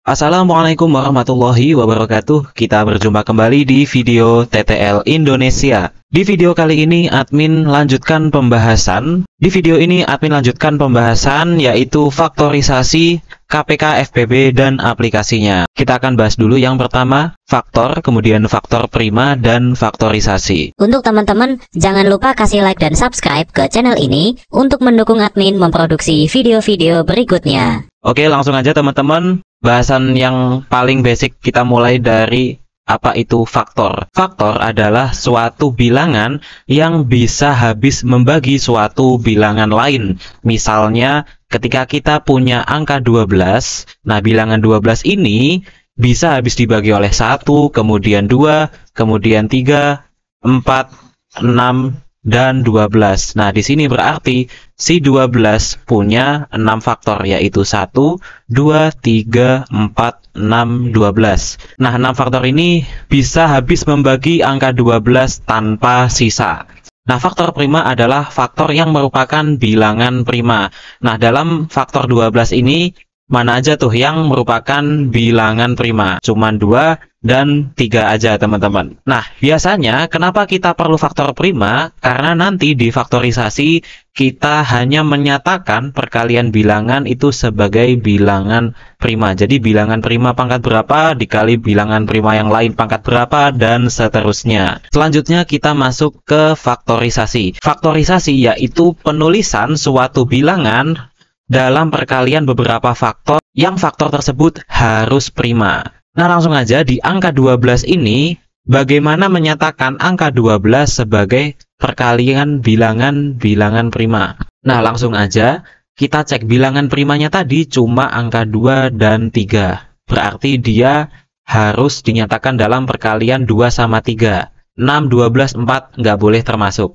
Assalamualaikum warahmatullahi wabarakatuh. Kita berjumpa kembali di video TTL Indonesia. Di video kali ini admin lanjutkan pembahasan. Di video ini admin lanjutkan pembahasan yaitu faktorisasi KPK FPB dan aplikasinya. Kita akan bahas dulu yang pertama, faktor, kemudian faktor prima dan faktorisasi. Untuk teman-teman, jangan lupa kasih like dan subscribe ke channel ini untuk mendukung admin memproduksi video-video berikutnya. Oke, langsung aja teman-teman. Bahasan yang paling basic kita mulai dari apa itu faktor. Faktor adalah suatu bilangan yang bisa habis membagi suatu bilangan lain. Misalnya ketika kita punya angka 12, nah bilangan 12 ini bisa habis dibagi oleh 1, kemudian 2, kemudian 3, 4, 6, dan 12. Nah, di sini berarti si 12 punya 6 faktor, yaitu 1, 2, 3, 4, 6, 12. Nah, 6 faktor ini bisa habis membagi angka 12 tanpa sisa. Nah, faktor prima adalah faktor yang merupakan bilangan prima. Nah, dalam faktor 12 ini, mana aja tuh yang merupakan bilangan prima? Cuman 2 dan 3 aja teman-teman. Nah, biasanya kenapa kita perlu faktor prima? Karena nanti di faktorisasi kita hanya menyatakan perkalian bilangan itu sebagai bilangan prima. Jadi bilangan prima pangkat berapa dikali bilangan prima yang lain pangkat berapa dan seterusnya. Selanjutnya kita masuk ke faktorisasi. Faktorisasi yaitu penulisan suatu bilangan dalam perkalian beberapa faktor yang faktor tersebut harus prima. Nah, langsung aja di angka 12 ini, bagaimana menyatakan angka 12 sebagai perkalian bilangan prima. Nah, langsung aja kita cek bilangan primanya tadi cuma angka 2 dan 3. Berarti dia harus dinyatakan dalam perkalian 2 sama 3. 6, 12, 4 nggak boleh termasuk.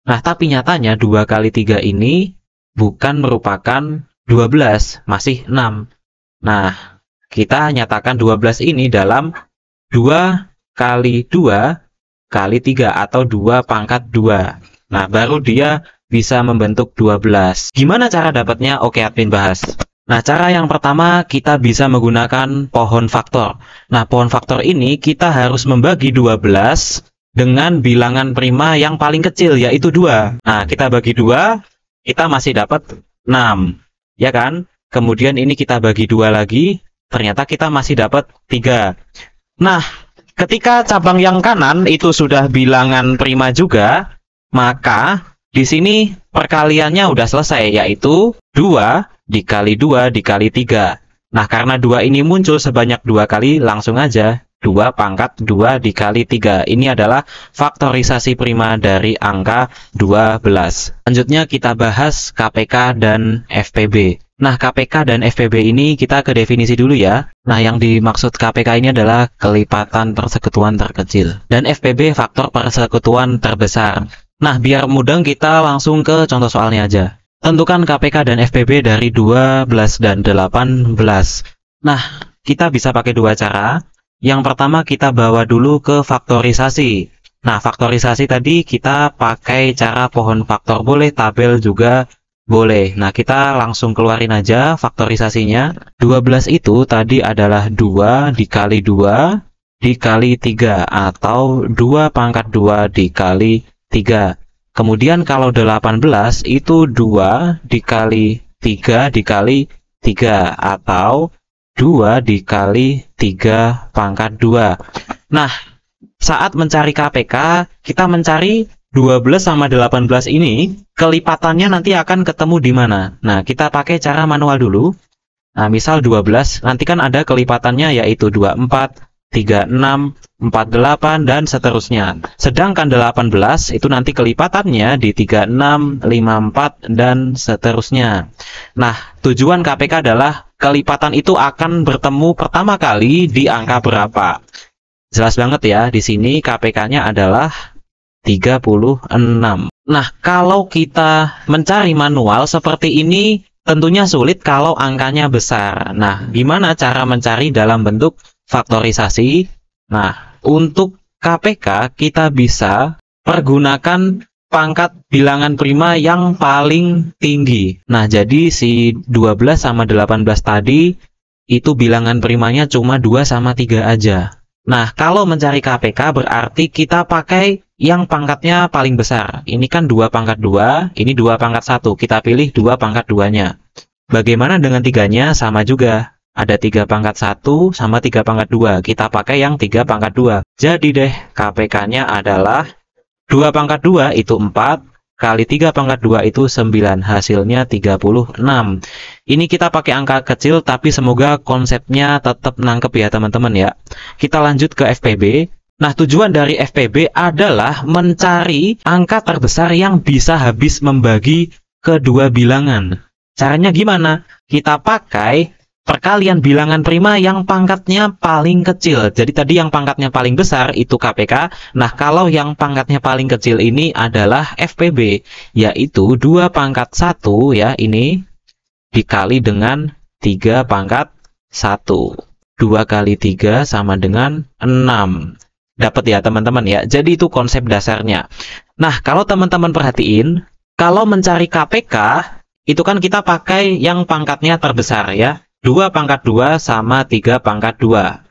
Nah, tapi nyatanya 2 kali 3 ini bukan merupakan 12, masih 6. Nah, kita nyatakan 12 ini dalam 2 kali 2 kali 3 atau 2 pangkat 2. Nah, baru dia bisa membentuk 12. Gimana cara dapatnya? Oke, admin bahas. Nah, cara yang pertama kita bisa menggunakan pohon faktor. Nah, pohon faktor ini kita harus membagi 12 dengan bilangan prima yang paling kecil yaitu 2. Nah, kita bagi 2, kita masih dapat 6. Ya kan? Kemudian ini kita bagi 2 lagi, ternyata kita masih dapat 3. Nah, ketika cabang yang kanan itu sudah bilangan prima juga, maka di sini perkaliannya udah selesai, yaitu 2 dikali 2 dikali 3. Nah, karena 2 ini muncul sebanyak 2 kali, langsung aja 2 pangkat 2 dikali 3. Ini adalah faktorisasi prima dari angka 12. Selanjutnya kita bahas KPK dan FPB. Nah, KPK dan FPB ini kita ke definisi dulu ya. Nah, yang dimaksud KPK ini adalah kelipatan persekutuan terkecil. Dan FPB faktor persekutuan terbesar. Nah, biar mudah kita langsung ke contoh soalnya aja. Tentukan KPK dan FPB dari 12 dan 18. Nah, kita bisa pakai dua cara. Yang pertama kita bawa dulu ke faktorisasi. Nah, faktorisasi tadi kita pakai cara pohon faktor, boleh tabel juga boleh. Nah, kita langsung keluarin aja faktorisasinya. 12 itu tadi adalah 2 dikali 2 dikali 3 atau 2 pangkat 2 dikali 3. Kemudian kalau 18 itu 2 dikali 3 dikali 3 atau 2 dikali 3 pangkat 2. Nah, saat mencari KPK, kita mencari 12 sama 18 ini, kelipatannya nanti akan ketemu di mana? Nah, kita pakai cara manual dulu. Nah, misal 12, nanti kan ada kelipatannya yaitu 24, 36, 48, dan seterusnya. Sedangkan 18 itu nanti kelipatannya di 36, 54, dan seterusnya. Nah, tujuan KPK adalah kelipatan itu akan bertemu pertama kali di angka berapa. Jelas banget ya, di sini KPK-nya adalah 36. Nah, kalau kita mencari manual seperti ini tentunya sulit kalau angkanya besar. Nah, gimana cara mencari dalam bentuk faktorisasi? Nah, untuk KPK kita bisa pergunakan pangkat bilangan prima yang paling tinggi. Nah, jadi si 12 sama 18 tadi itu bilangan primanya cuma 2 sama 3 aja. Nah, kalau mencari KPK berarti kita pakai yang pangkatnya paling besar. Ini kan 2 pangkat 2, ini 2 pangkat 1. Kita pilih 2 pangkat 2-nya. Bagaimana dengan 3-nya? Sama juga. Ada 3 pangkat 1 sama 3 pangkat 2. Kita pakai yang 3 pangkat 2. Jadi deh, KPK-nya adalah 2 pangkat 2 itu 4, kali 3 pangkat 2 itu 9. Hasilnya 36. Ini kita pakai angka kecil, tapi semoga konsepnya tetap nangkep ya teman-teman ya. Kita lanjut ke FPB. Nah, tujuan dari FPB adalah mencari angka terbesar yang bisa habis membagi kedua bilangan. Caranya gimana? Kita pakai perkalian bilangan prima yang pangkatnya paling kecil. Jadi tadi yang pangkatnya paling besar itu KPK. Nah, kalau yang pangkatnya paling kecil ini adalah FPB, yaitu 2 pangkat 1 ya, ini dikali dengan 3 pangkat 1. 2 kali 3 sama dengan 6. Dapat ya teman-teman ya. Jadi itu konsep dasarnya. Nah, kalau teman-teman perhatiin, kalau mencari KPK, itu kan kita pakai yang pangkatnya terbesar ya. 2 pangkat 2 sama 3 pangkat 2.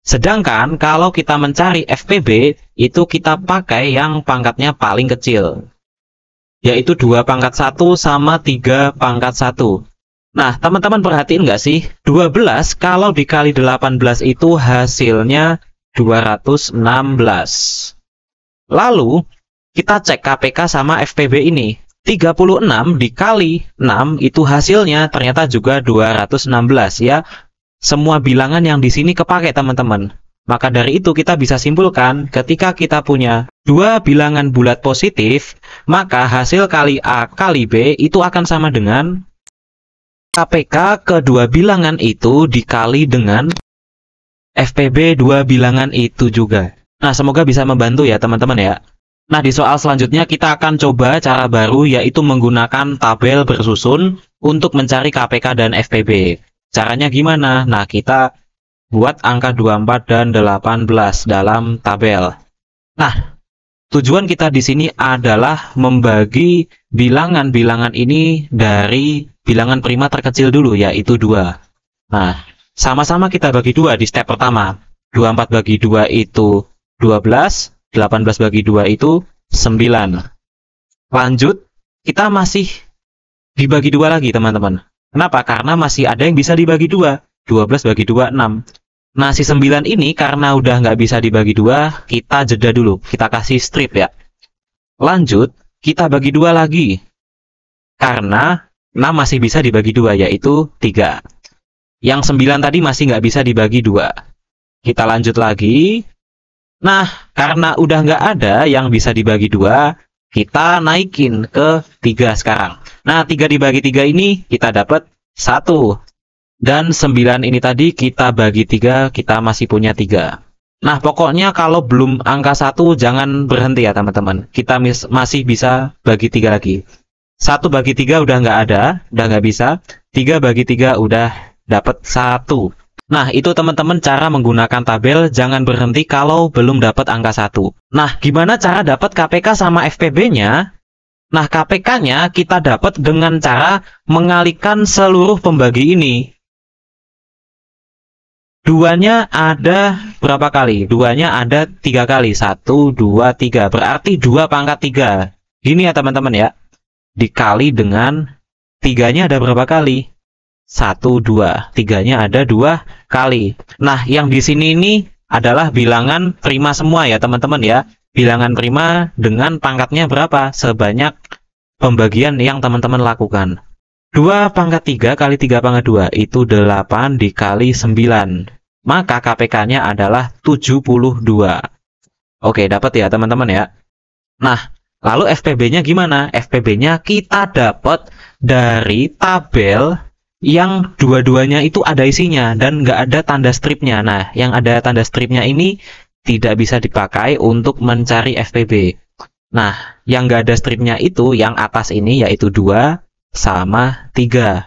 Sedangkan kalau kita mencari FPB, itu kita pakai yang pangkatnya paling kecil, yaitu 2 pangkat 1 sama 3 pangkat 1. Nah, teman-teman perhatiin nggak sih? 12 kalau dikali 18 itu hasilnya 216. Lalu, kita cek KPK sama FPB ini. 36 dikali 6 itu hasilnya ternyata juga 216 ya. Semua bilangan yang di sini kepakai teman-teman. Maka dari itu kita bisa simpulkan ketika kita punya 2 bilangan bulat positif, maka hasil kali A kali B itu akan sama dengan KPK kedua bilangan itu dikali dengan FPB 2 bilangan itu juga. Nah, semoga bisa membantu ya teman-teman ya. Nah, di soal selanjutnya kita akan coba cara baru, yaitu menggunakan tabel bersusun untuk mencari KPK dan FPB. Caranya gimana? Nah, kita buat angka 24 dan 18 dalam tabel. Nah, tujuan kita di sini adalah membagi bilangan-bilangan ini dari bilangan prima terkecil dulu, yaitu 2. Nah, sama-sama kita bagi 2 di step pertama. 24 bagi 2 itu 12. 18 bagi 2 itu 9. Lanjut, kita masih dibagi 2 lagi teman-teman. Kenapa? Karena masih ada yang bisa dibagi 2. 12 bagi 2, 6. Nah, si 9 ini karena udah nggak bisa dibagi 2, kita jeda dulu. Kita kasih strip ya. Lanjut, kita bagi 2 lagi. Karena 6 masih bisa dibagi 2, yaitu 3. Yang 9 tadi masih nggak bisa dibagi 2. Kita lanjut lagi. Nah, karena udah nggak ada yang bisa dibagi 2, kita naikin ke 3 sekarang. Nah, 3 dibagi 3 ini kita dapat 1. Dan 9 ini tadi kita bagi 3, kita masih punya 3. Nah, pokoknya kalau belum angka 1 jangan berhenti ya teman-teman. Kita masih bisa bagi 3 lagi. 1 bagi 3 udah nggak ada, udah nggak bisa. 3 bagi 3 udah dapat 1. Nah, itu teman-teman cara menggunakan tabel, jangan berhenti kalau belum dapat angka 1. Nah, gimana cara dapat KPK sama FPB-nya? Nah, KPK-nya kita dapat dengan cara mengalihkan seluruh pembagi ini. 2-nya ada berapa kali? 2-nya ada 3 kali. 1, 2, 3. Berarti 2 pangkat 3. Gini ya teman-teman ya. Dikali dengan 3-nya ada berapa kali? 1, 2. 3-nya ada 2 kali. Nah, yang di sini ini adalah bilangan prima semua ya teman-teman ya. Bilangan prima dengan pangkatnya berapa? Sebanyak pembagian yang teman-teman lakukan. 2 pangkat 3 kali 3 pangkat 2 itu 8 dikali 9. Maka KPK-nya adalah 72. Oke, dapat ya teman-teman ya. Nah, lalu FPB-nya gimana? FPB-nya kita dapat dari tabel yang dua-duanya itu ada isinya dan nggak ada tanda stripnya. Nah, yang ada tanda stripnya ini tidak bisa dipakai untuk mencari FPB. Nah, yang nggak ada stripnya itu yang atas ini yaitu 2 sama 3.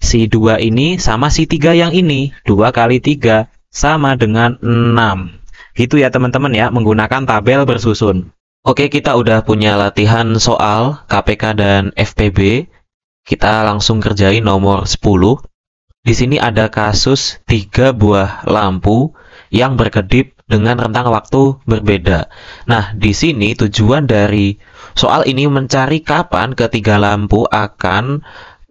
Si 2 ini sama si 3 yang ini. 2 kali 3 sama dengan 6. Gitu ya teman-teman ya, menggunakan tabel bersusun. Oke, kita udah punya latihan soal KPK dan FPB. Kita langsung kerjain nomor 10. di sini ada kasus 3 buah lampu yang berkedip dengan rentang waktu berbeda. Nah, di sini tujuan dari soal ini mencari kapan ketiga lampu akan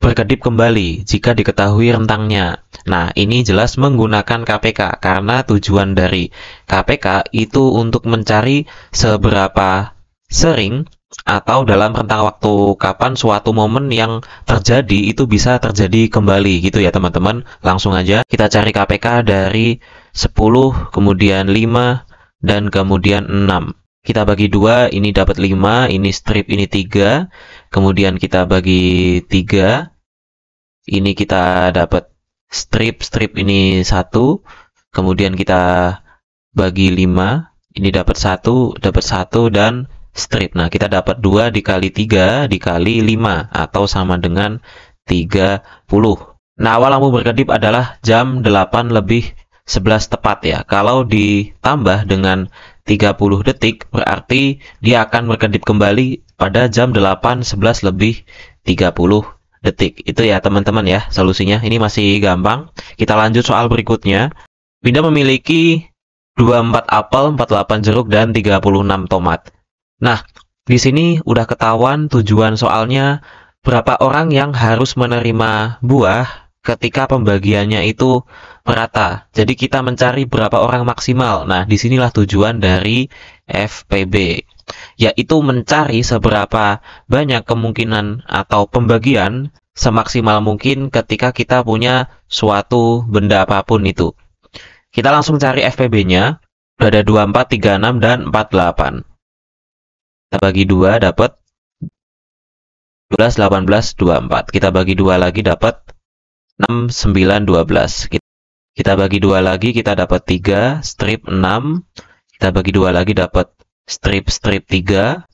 berkedip kembali jika diketahui rentangnya. Nah, ini jelas menggunakan KPK karena tujuan dari KPK itu untuk mencari seberapa sering atau dalam rentang waktu kapan suatu momen yang terjadi itu bisa terjadi kembali gitu ya teman-teman. Langsung aja kita cari KPK dari 10, kemudian 5, dan kemudian 6. Kita bagi 2, ini dapat 5, ini strip ini 3, kemudian kita bagi 3, ini kita dapat strip ini 1, kemudian kita bagi 5, ini dapat 1, dan strip. Nah, kita dapat 2 dikali 3 dikali 5 atau sama dengan 30. Nah, awal lampu berkedip adalah jam 8:11 tepat ya. Kalau ditambah dengan 30 detik berarti dia akan berkedip kembali pada jam 8:11:30 detik. Itu ya teman-teman ya solusinya. Ini masih gampang. Kita lanjut soal berikutnya. Winda memiliki 24 apel, 48 jeruk, dan 36 tomat. Nah, di sini udah ketahuan tujuan soalnya berapa orang yang harus menerima buah ketika pembagiannya itu merata. Jadi kita mencari berapa orang maksimal. Nah, disinilah tujuan dari FPB, yaitu mencari seberapa banyak kemungkinan atau pembagian semaksimal mungkin ketika kita punya suatu benda apapun itu. Kita langsung cari FPB-nya. Ada 24, 36, dan 48. Kita bagi 2 dapat 12, 18, 24. Kita bagi 2 lagi dapat 6, 9, 12. Kita bagi 2 lagi kita dapat 3, strip 6. Kita bagi 2 lagi dapat strip 3.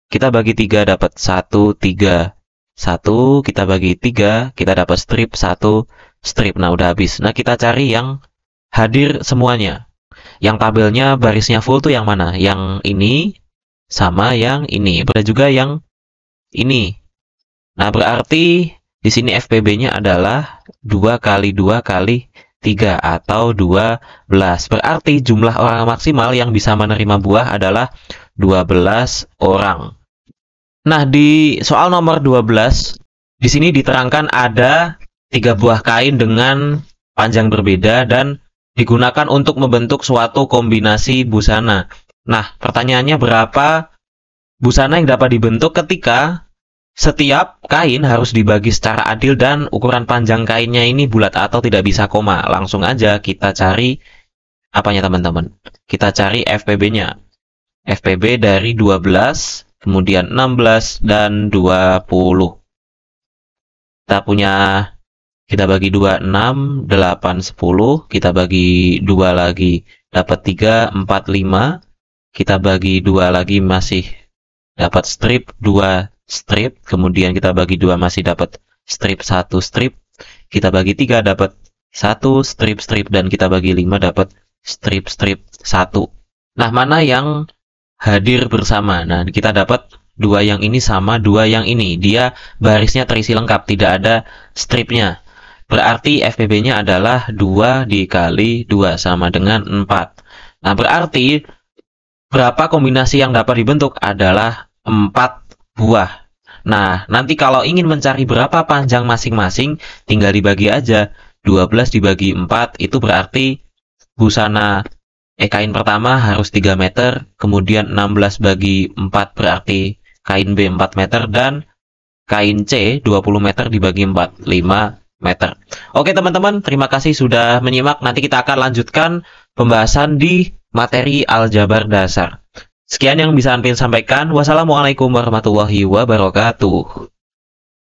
Kita bagi 3 dapat 1, 3, 1. Kita bagi 3 kita dapat strip 1, strip. Nah, udah habis. Nah, kita cari yang hadir semuanya. Yang tabelnya barisnya full tuh yang mana? Yang ini sama yang ini. Ada juga yang ini. Nah, berarti di sini FPB-nya adalah 2 kali 2 kali 3 atau 12. Berarti jumlah orang maksimal yang bisa menerima buah adalah 12 orang. Nah, di soal nomor 12, di sini diterangkan ada 3 buah kain dengan panjang berbeda dan digunakan untuk membentuk suatu kombinasi busana. Nah, pertanyaannya berapa busana yang dapat dibentuk ketika setiap kain harus dibagi secara adil dan ukuran panjang kainnya ini bulat atau tidak bisa koma. Langsung aja kita cari apanya teman-teman. Kita cari FPB-nya. FPB dari 12, kemudian 16, dan 20. Kita bagi 2, 6, 8, 10. Kita bagi 2 lagi dapat 3, 4, 5. Kita bagi 2 lagi masih dapat strip 2 strip, kemudian kita bagi 2 masih dapat strip 1 strip. Kita bagi 3 dapat 1 strip, dan kita bagi 5 dapat strip 1. Nah, mana yang hadir bersama? Nah, kita dapat 2 yang ini sama 2 yang ini. Dia barisnya terisi lengkap, tidak ada stripnya. Berarti FPB-nya adalah 2 dikali 2 sama dengan 4. Nah, berarti berapa kombinasi yang dapat dibentuk adalah 4 buah. Nah, nanti kalau ingin mencari berapa panjang masing-masing, tinggal dibagi aja. 12 dibagi 4, itu berarti busana kain pertama harus 3 meter, kemudian 16 bagi 4 berarti kain B 4 meter, dan kain C 20 meter dibagi 4, 5 meter. Oke teman-teman, terima kasih sudah menyimak. Nanti kita akan lanjutkan pembahasan di materi aljabar dasar. Sekian yang bisa Anpin sampaikan. Wassalamualaikum warahmatullahi wabarakatuh.